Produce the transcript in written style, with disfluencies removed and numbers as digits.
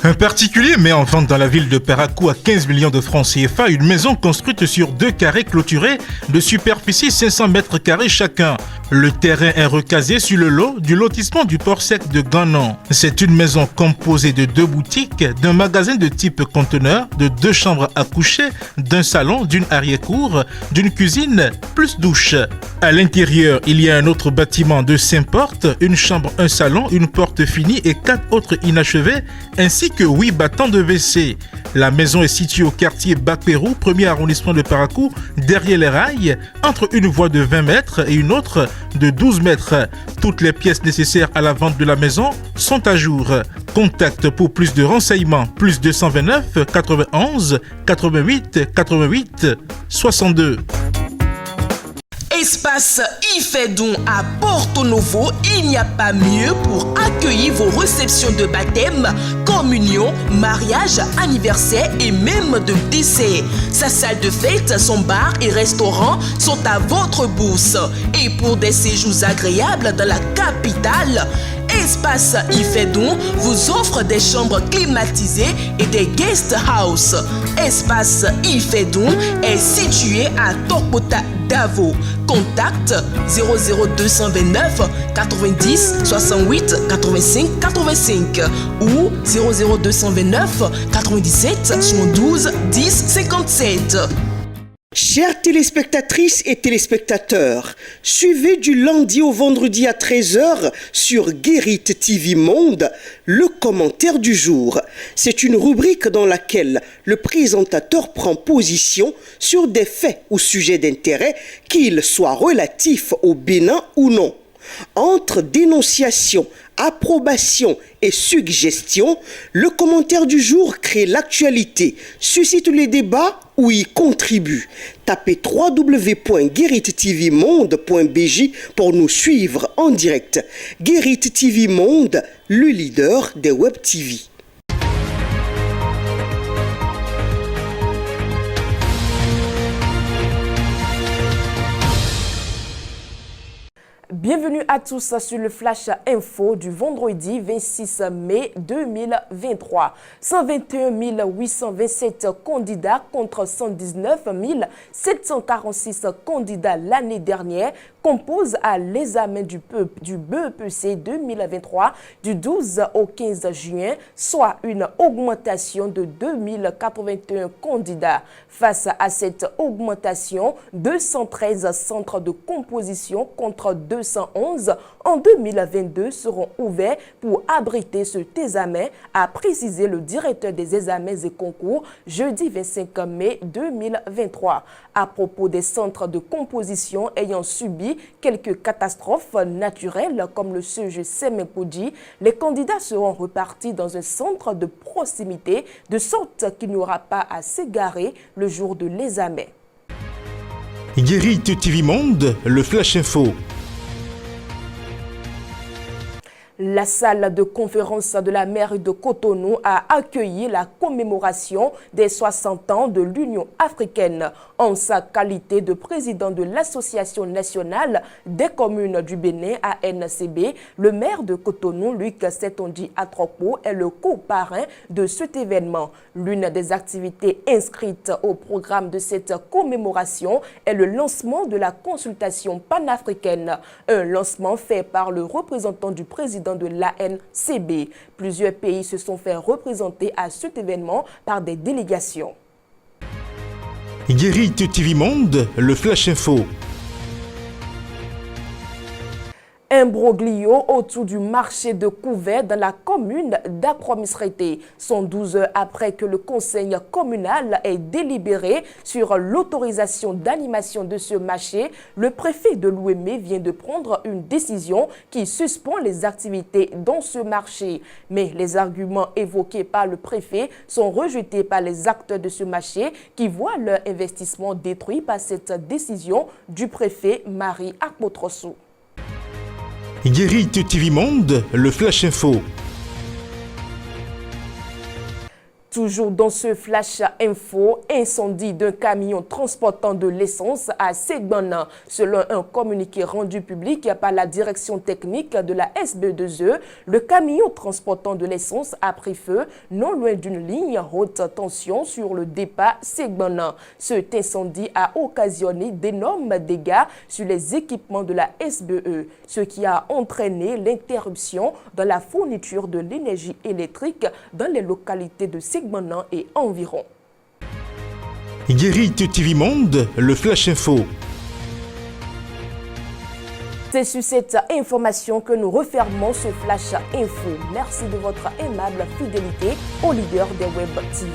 Un particulier met en vente dans la ville de Parakou à 15 millions de francs CFA une maison construite sur 2 carrés clôturés de superficie 500 mètres carrés chacun. Le terrain est recasé sur le lot du lotissement du port sec de Ganon. C'est une maison composée de 2 boutiques, d'un magasin de type conteneur, de 2 chambres à coucher, d'un salon, d'une arrière-cour, d'une cuisine, plus douche. À l'intérieur, il y a un autre bâtiment de 5 portes, une chambre, un salon, une porte finie et 4 autres inachevés, ainsi que 8 battants de WC. La maison est située au quartier Bac-Pérou, premier arrondissement de Parakou, derrière les rails, entre une voie de 20 mètres et une autre de 12 mètres. Toutes les pièces nécessaires à la vente de la maison sont à jour. Contact pour plus de renseignements, plus 229 91 88 88 62. Espace Ifedon à Porto Novo, il n'y a pas mieux pour accueillir vos réceptions de baptême, communion, mariage, anniversaire et même de décès. Sa salle de fête, son bar et restaurant sont à votre bourse. Et pour des séjours agréables dans la capitale, Espace Ifedon vous offre des chambres climatisées et des guest house. Espace Ifedon est situé à Tokota Davo. Contact 00229 90 68 85 85 ou 00229 97 72 10 57. Chères téléspectatrices et téléspectateurs, suivez du lundi au vendredi à 13h sur Guérit TV Monde le commentaire du jour. C'est une rubrique dans laquelle le présentateur prend position sur des faits ou sujets d'intérêt, qu'ils soient relatifs au Bénin ou non. Entre dénonciation, approbation et suggestion, le commentaire du jour crée l'actualité, suscite les débats ou y contribue. Tapez www.guéritvmonde.bj pour nous suivre en direct. Guérit TV Monde, le leader des web TV. Bienvenue à tous sur le Flash Info du vendredi 26 mai 2023. 121 827 candidats contre 119 746 candidats l'année dernière composent à l'examen du BEPC 2023 du 12 au 15 juin, soit une augmentation de 2081 candidats. Face à cette augmentation, 213 centres de composition contre 211 en 2022 seront ouverts pour abriter cet examen, a précisé le directeur des examens et concours jeudi 25 mai 2023. À propos des centres de composition ayant subi quelques catastrophes naturelles comme le siège Semepodji, les candidats seront repartis dans un centre de proximité de sorte qu'il n'y aura pas à s'égarer le jour de l'examen. Guérit TV Monde, le Flash Info. La salle de conférence de la mairie de Cotonou a accueilli la commémoration des 60 ans de l'Union africaine. En sa qualité de président de l'Association nationale des communes du Bénin, ANCB, le maire de Cotonou, Luc Setonji Atropo, est le co-parrain de cet événement. L'une des activités inscrites au programme de cette commémoration est le lancement de la consultation panafricaine, un lancement fait par le représentant du président de l'ANCB. Plusieurs pays se sont fait représenter à cet événement par des délégations. Guérit TV Monde, le Flash Info. Imbroglio autour du marché de Couvert dans la commune d'Akromisrété. 112 heures après que le conseil communal ait délibéré sur l'autorisation d'animation de ce marché, le préfet de l'Ouémé vient de prendre une décision qui suspend les activités dans ce marché. Mais les arguments évoqués par le préfet sont rejetés par les acteurs de ce marché qui voient leur investissement détruit par cette décision du préfet Marie Akmotrossou. Guérit TV Monde, le Flash Info. Toujours dans ce flash info, incendie d'un camion transportant de l'essence à Segbana. Selon un communiqué rendu public par la direction technique de la SB2E, le camion transportant de l'essence a pris feu non loin d'une ligne haute tension sur le départ Segbana. Cet incendie a occasionné d'énormes dégâts sur les équipements de la SBE, ce qui a entraîné l'interruption de la fourniture de l'énergie électrique dans les localités de Segbana et environ. Guérit TV Monde, le Flash Info. C'est sur cette information que nous refermons ce Flash Info. Merci de votre aimable fidélité au leader des Web TV.